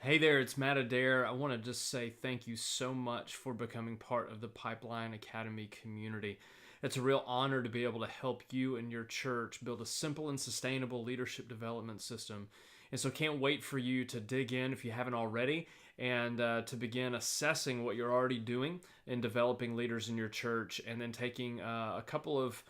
Hey there, it's Matt Adair. I want to just say thank you so much for becoming part of the Pipeline Academy community. It's a real honor to be able to help you and your church build a simple and sustainable leadership development system. And so, can't wait for you to dig in if you haven't already and to begin assessing what you're already doing in developing leaders in your church, and then taking a couple of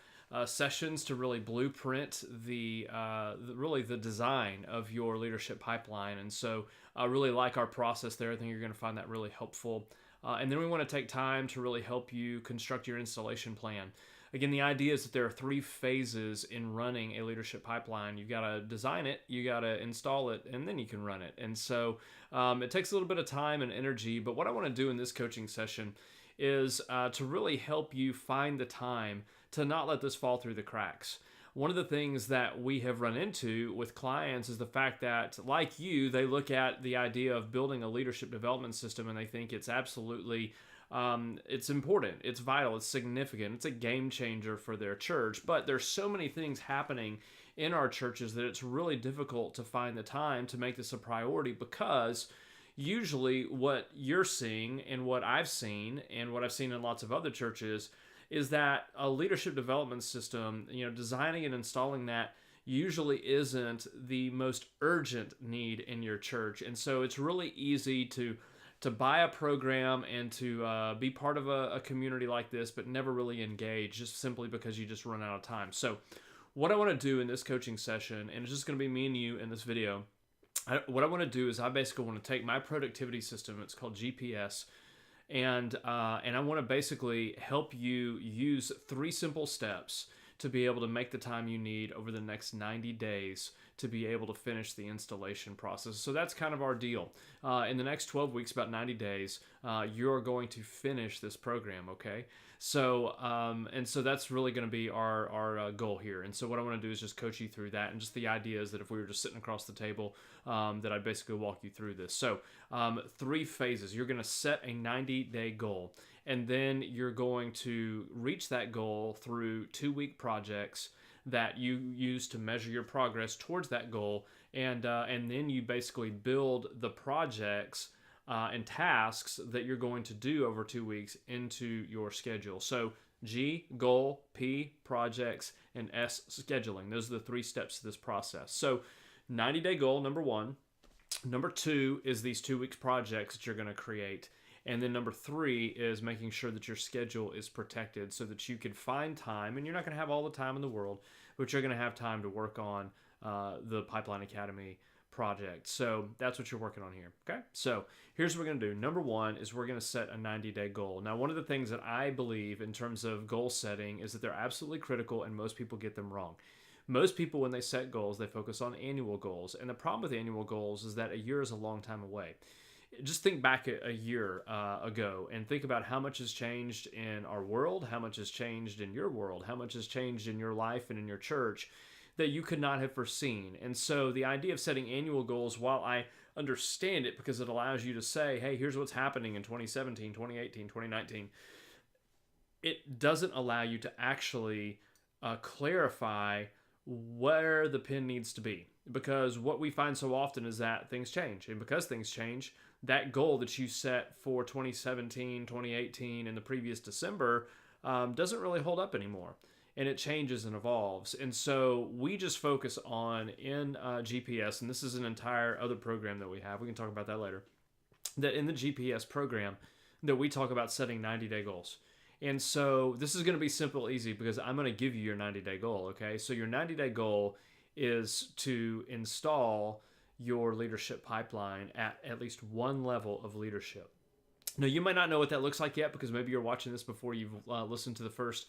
sessions to really blueprint really the design of your leadership pipeline. And so I really like our process there. I think you're going to find that really helpful. And then we want to take time to really help you construct your installation plan. Again, the idea is that there are three phases in running a leadership pipeline. You've got to design it, you got to install it, and then you can run it. And so it takes a little bit of time and energy. But what I want to do in this coaching session is to really help you find the time to not let this fall through the cracks. One of the things that we have run into with clients is the fact that, like you, they look at the idea of building a leadership development system and they think it's absolutely it's important, it's vital, it's significant, it's a game changer for their church. But there's so many things happening in our churches that it's really difficult to find the time to make this a priority, because usually what you're seeing and what I've seen and what I've seen in lots of other churches is that a leadership development system, designing and installing that usually isn't the most urgent need in your church. And so it's really easy to buy a program and to be part of a community like this, but never really engage, just simply because you just run out of time. So what I want to do in this coaching session, and it's just going to be me and you in this video, what I want to do is I basically want to take my productivity system, it's called GPS, and I want to basically help you use three simple steps to be able to make the time you need over the next 90 days to be able to finish the installation process. So that's kind of our deal. In the next 12 weeks, about 90 days, you're going to finish this program, okay? So, and so that's really going to be our goal here. And so what I want to do is just coach you through that. And just the idea is that if we were just sitting across the table, that I'd basically walk you through this. So three phases. You're going to set a 90-day goal. And then you're going to reach that goal through 2-week projects that you use to measure your progress towards that goal. And then you basically build the projects and tasks that you're going to do over 2 weeks into your schedule. So G, goal; P, projects; and S, scheduling. Those are the three steps to this process. So 90-day goal, number one. Number two is these 2 weeks projects that you're going to create. And then number three is making sure that your schedule is protected so that you can find time, and you're not going to have all the time in the world, but you're going to have time to work on the Pipeline Academy project. So that's what you're working on here. Okay. So here's what we're going to do. Number one is we're going to set a 90-day goal. Now, one of the things that I believe in terms of goal setting is that they're absolutely critical, and most people get them wrong. Most people, when they set goals, they focus on annual goals. And the problem with annual goals is that a year is a long time away. Just think back a year ago and think about how much has changed in our world, how much has changed in your world, how much has changed in your life and in your church that you could not have foreseen. And so the idea of setting annual goals, while I understand it because it allows you to say, hey, here's what's happening in 2017, 2018, 2019, it doesn't allow you to actually clarify where the pin needs to be. Because what we find so often is that things change. And because things change, that goal that you set for 2017, 2018, and the previous December doesn't really hold up anymore. And it changes and evolves. And so we just focus on in GPS, and this is an entire other program that we have. We can talk about that later. That in the GPS program, that we talk about setting 90-day goals. And so this is going to be simple, easy, because I'm going to give you your 90-day goal, okay? So your 90-day goal is to install your leadership pipeline at least one level of leadership. Now, you might not know what that looks like yet because maybe you're watching this before you've listened to the first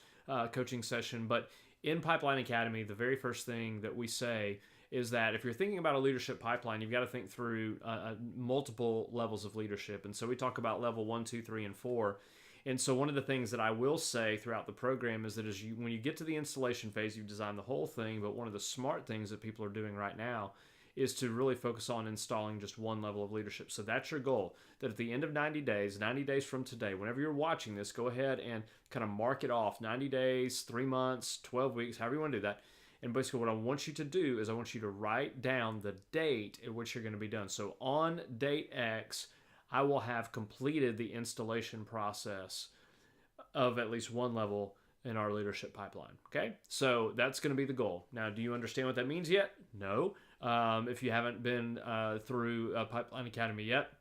coaching session. But in Pipeline Academy, the very first thing that we say is that if you're thinking about a leadership pipeline, you've got to think through multiple levels of leadership. And so we talk about level 1, 2, 3, and 4. And so one of the things that I will say throughout the program is that when you get to the installation phase, you've designed the whole thing, but one of the smart things that people are doing right now is to really focus on installing just one level of leadership. So that's your goal, that at the end of 90 days, 90 days from today, whenever you're watching this, go ahead and kind of mark it off, 90 days, 3 months, 12 weeks, however you want to do that. And basically, what I want you to do is I want you to write down the date at which you're going to be done. So on date X, I will have completed the installation process of at least one level in our leadership pipeline. Okay, so that's going to be the goal. Now, do you understand what that means yet? No. If you haven't been through Pipeline Academy yet,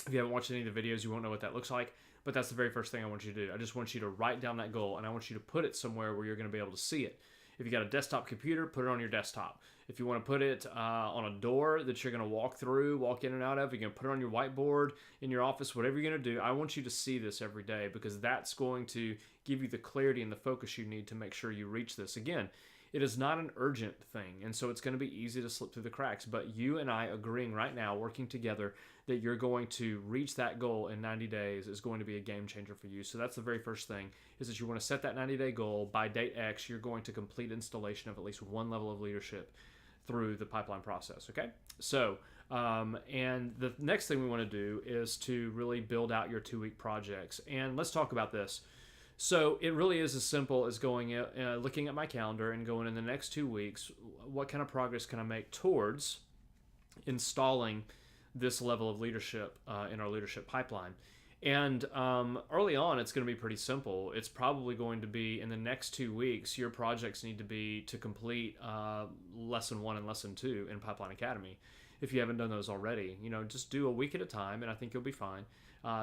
if you haven't watched any of the videos, you won't know what that looks like. But that's the very first thing I want you to do. I just want you to write down that goal, and I want you to put it somewhere where you're going to be able to see it. If you got a desktop computer, put it on your desktop. If you want to put it on a door that you're going to walk in and out of, you're going to put it on your whiteboard in your office, whatever you're going to do, I want you to see this every day, because that's going to give you the clarity and the focus you need to make sure you reach this. Again, it is not an urgent thing, and so it's going to be easy to slip through the cracks. But you and I agreeing right now, working together, that you're going to reach that goal in 90 days is going to be a game changer for you. So that's the very first thing, is that you want to set that 90-day goal. By date X, you're going to complete installation of at least one level of leadership through the pipeline process, okay? So, and the next thing we want to do is to really build out your 2-week projects. And let's talk about this. So it really is as simple as going, looking at my calendar and going, in the next 2 weeks, what kind of progress can I make towards installing this level of leadership in our leadership pipeline? And early on, it's going to be pretty simple. It's probably going to be, in the next 2 weeks, your projects need to be to complete lesson 1 and lesson 2 in Pipeline Academy. If you haven't done those already, just do a week at a time, and I think you'll be fine.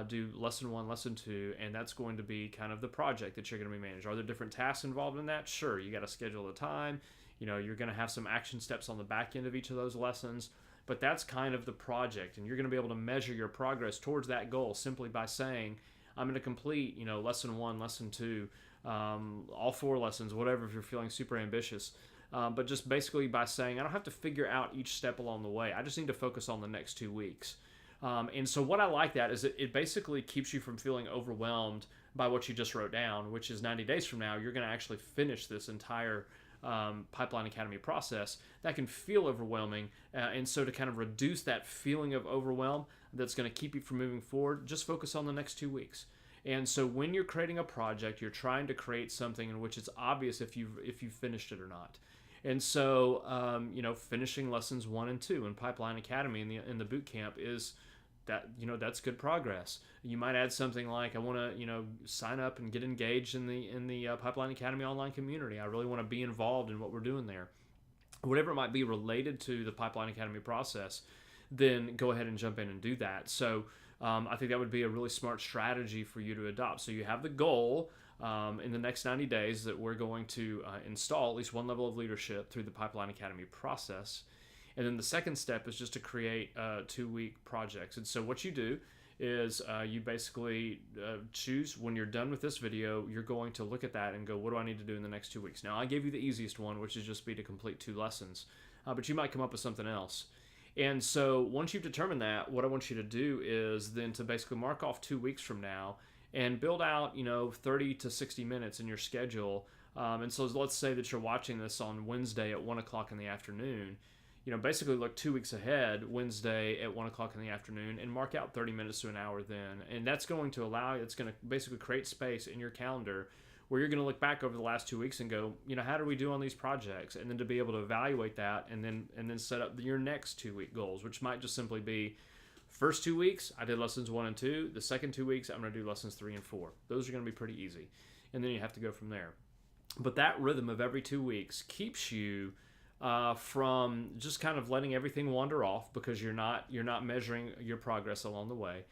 Do lesson 1, lesson 2, and that's going to be kind of the project that you're going to be managing. Are there different tasks involved in that? Sure, you got to schedule the time. You're going to have some action steps on the back end of each of those lessons, but that's kind of the project, and you're going to be able to measure your progress towards that goal simply by saying, I'm going to complete, lesson 1, lesson 2, all 4 lessons, whatever, if you're feeling super ambitious. But just basically by saying, I don't have to figure out each step along the way. I just need to focus on the next 2 weeks. And so what I like that is it basically keeps you from feeling overwhelmed by what you just wrote down, which is 90 days from now, you're going to actually finish this entire Pipeline Academy process. That can feel overwhelming. And so to kind of reduce that feeling of overwhelm that's going to keep you from moving forward, just focus on the next 2 weeks. And so when you're creating a project, you're trying to create something in which it's obvious if you've finished it or not. And so, finishing lessons 1 and 2 in Pipeline Academy in the boot camp is that, that's good progress. You might add something like, I want to, sign up and get engaged in the Pipeline Academy online community. I really want to be involved in what we're doing there. Whatever it might be related to the Pipeline Academy process, then go ahead and jump in and do that. So I think that would be a really smart strategy for you to adopt. So you have the goal in the next 90 days that we're going to install at least one level of leadership through the Pipeline Academy process. And then the second step is just to create 2-week projects. And so what you do is you basically choose, when you're done with this video, you're going to look at that and go, what do I need to do in the next 2 weeks? Now, I gave you the easiest one, which is just be to complete 2 lessons, but you might come up with something else. And so once you've determined that, what I want you to do is then to basically mark off 2 weeks from now and build out, 30 to 60 minutes in your schedule. And so let's say that you're watching this on Wednesday at 1 o'clock in the afternoon. Basically look 2 weeks ahead, Wednesday at 1 o'clock in the afternoon, and mark out 30 minutes to an hour then. And that's going to it's going to basically create space in your calendar where you're going to look back over the last 2 weeks and go, how do we do on these projects? And then to be able to evaluate that and then set up your next 2-week goals, which might just simply be, first 2 weeks, I did lessons 1 and 2. The second 2 weeks, I'm going to do lessons 3 and 4. Those are going to be pretty easy. And then you have to go from there. But that rhythm of every 2 weeks keeps you from just kind of letting everything wander off, because you're not measuring your progress along the way.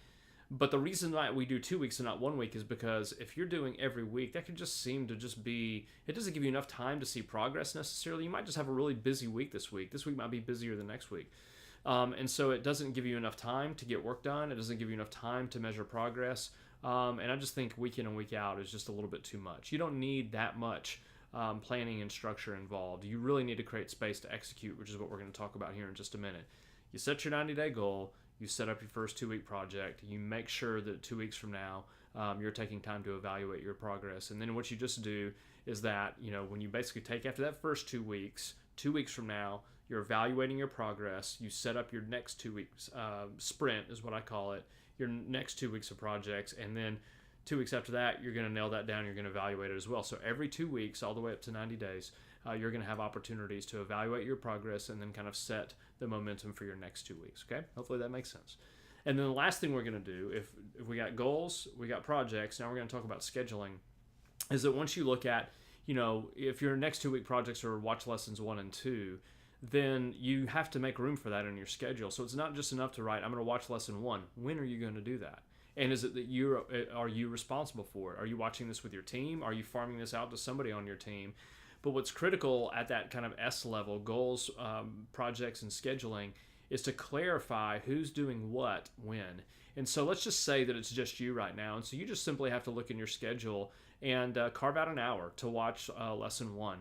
But the reason why we do 2 weeks and not 1 week is because if you're doing every week, that could just seem to just be, it doesn't give you enough time to see progress necessarily. You might just have a really busy week this week. This week might be busier than next week. And so it doesn't give you enough time to get work done. It doesn't give you enough time to measure progress. And I just think week in and week out is just a little bit too much. You don't need that much planning and structure involved. You really need to create space to execute, which is what we're going to talk about here in just a minute. You set your 90-day goal. You set up your first 2-week project. You make sure that 2 weeks from now, you're taking time to evaluate your progress. And then what you just do is that, when you basically take after that first 2 weeks, 2 weeks from now, you're evaluating your progress. You set up your next 2 weeks sprint is what I call it, your next 2 weeks of projects. And then 2 weeks after that, you're going to nail that down. You're going to evaluate it as well. So every 2 weeks, all the way up to 90 days, you're going to have opportunities to evaluate your progress and then kind of set the momentum for your next 2 weeks. Okay, hopefully that makes sense. And then the last thing we're going to do, if we got goals, we got projects, now we're going to talk about scheduling, is that once you look at, if your next 2 week projects are watch lessons 1 and 2, then you have to make room for that in your schedule. So it's not just enough to write, I'm going to watch lesson 1. When are you going to do that? And is it that are you responsible for it? Are you watching this with your team? Are you farming this out to somebody on your team? But what's critical at that kind of S level, goals, projects, and scheduling, is to clarify who's doing what when. And so let's just say that it's just you right now. And so you just simply have to look in your schedule and carve out an hour to watch lesson 1.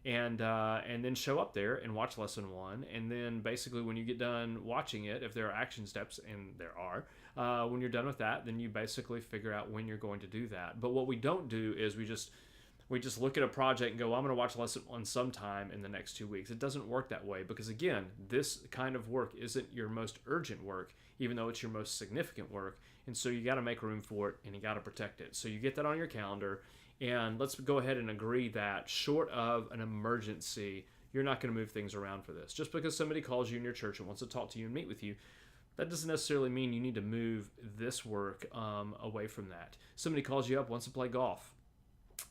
And then show up there and watch lesson 1. And then basically when you get done watching it, if there are action steps, and there are, when you're done with that, then you basically figure out when you're going to do that. But what we don't do is we just look at a project and go, well, I'm going to watch lesson 1 sometime in the next 2 weeks. It doesn't work that way, because again, this kind of work isn't your most urgent work, even though it's your most significant work. And so you got to make room for it, and you got to protect it. So you get that on your calendar. And let's go ahead and agree that short of an emergency, you're not going to move things around for this. Just because somebody calls you in your church and wants to talk to you and meet with you, that doesn't necessarily mean you need to move this work away from that. Somebody calls you up, wants to play golf.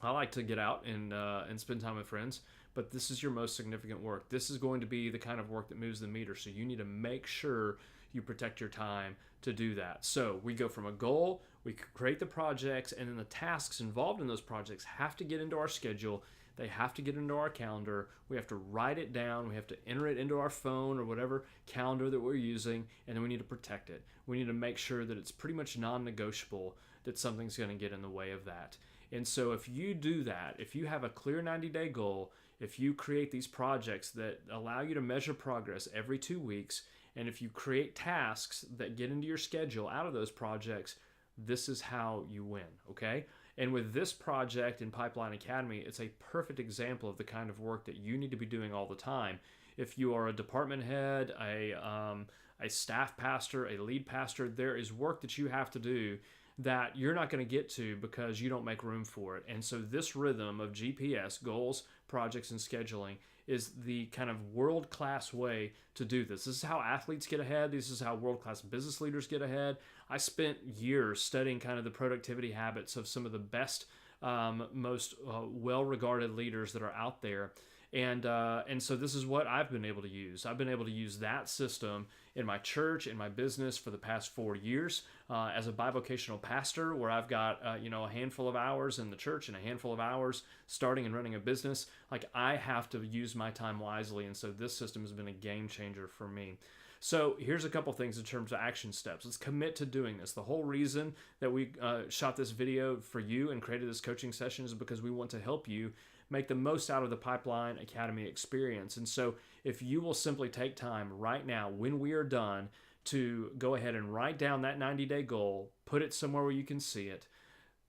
I like to get out and spend time with friends, but this is your most significant work. This is going to be the kind of work that moves the meter, so you need to make sure you protect your time to do that. So we go from a goal, we create the projects, and then the tasks involved in those projects have to get into our schedule. They have to get into our calendar. We have to write it down. We have to enter it into our phone or whatever calendar that we're using, and then we need to protect it. We need to make sure that it's pretty much non-negotiable that something's going to get in the way of that. And so if you do that, if you have a clear 90-day goal, if you create these projects that allow you to measure progress every 2 weeks, and if you create tasks that get into your schedule out of those projects, this is how you win, okay? And with this project in Pipeline Academy, it's a perfect example of the kind of work that you need to be doing all the time. If you are a department head, a staff pastor, a lead pastor, there is work that you have to do that you're not going to get to because you don't make room for it. And so this rhythm of GPS, goals, projects, and scheduling, is the kind of world-class way to do this. This is how athletes get ahead. This is how world-class business leaders get ahead. I spent years studying kind of the productivity habits of some of the best, most well-regarded leaders that are out there. And so this is what I've been able to use. I've been able to use that system in my church, in my business for the past 4 years as a bivocational pastor, where I've got a handful of hours in the church and a handful of hours starting and running a business. Like, I have to use my time wisely, and so this system has been a game changer for me. So here's a couple things in terms of action steps. Let's commit to doing this. The whole reason that we shot this video for you and created this coaching session is because we want to help you make the most out of the Pipeline Academy experience. And so if you will simply take time right now when we are done to go ahead and write down that 90-day goal, put it somewhere where you can see it,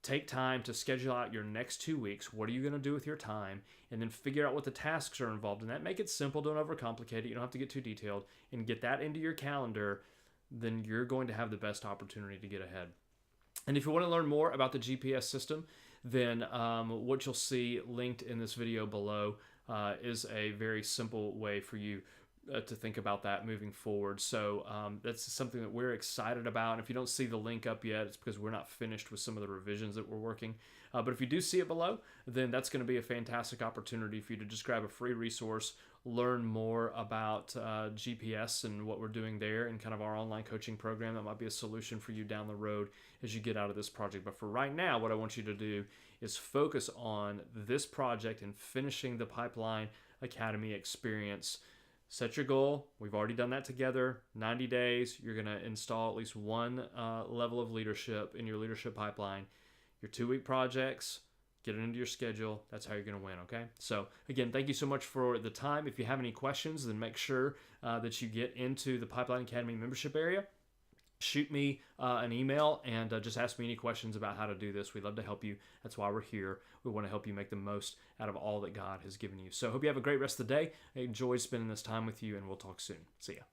take time to schedule out your next 2 weeks. What are you going to do with your time? And then figure out what the tasks are involved in that. Make it simple. Don't overcomplicate it. You don't have to get too detailed. And get that into your calendar. Then you're going to have the best opportunity to get ahead. And if you want to learn more about the GPS system, then what you'll see linked in this video below is a very simple way for you to think about that moving forward. So that's something that we're excited about. And if you don't see the link up yet, it's because we're not finished with some of the revisions that we're working. But if you do see it below, then that's going to be a fantastic opportunity for you to just grab a free resource, learn more about GPS and what we're doing there, and kind of our online coaching program. That might be a solution for you down the road as you get out of this project. But for right now, what I want you to do is focus on this project and finishing the Pipeline Academy experience. Set your goal. We've already done that together. 90 days, you're going to install at least one level of leadership in your leadership pipeline. Your 2-week projects, get it into your schedule. That's how you're going to win, okay? So, again, thank you so much for the time. If you have any questions, then make sure that you get into the Pipeline Academy membership area. Shoot me an email and just ask me any questions about how to do this. We'd love to help you. That's why we're here. We want to help you make the most out of all that God has given you. So, hope you have a great rest of the day. I enjoyed spending this time with you, and we'll talk soon. See ya.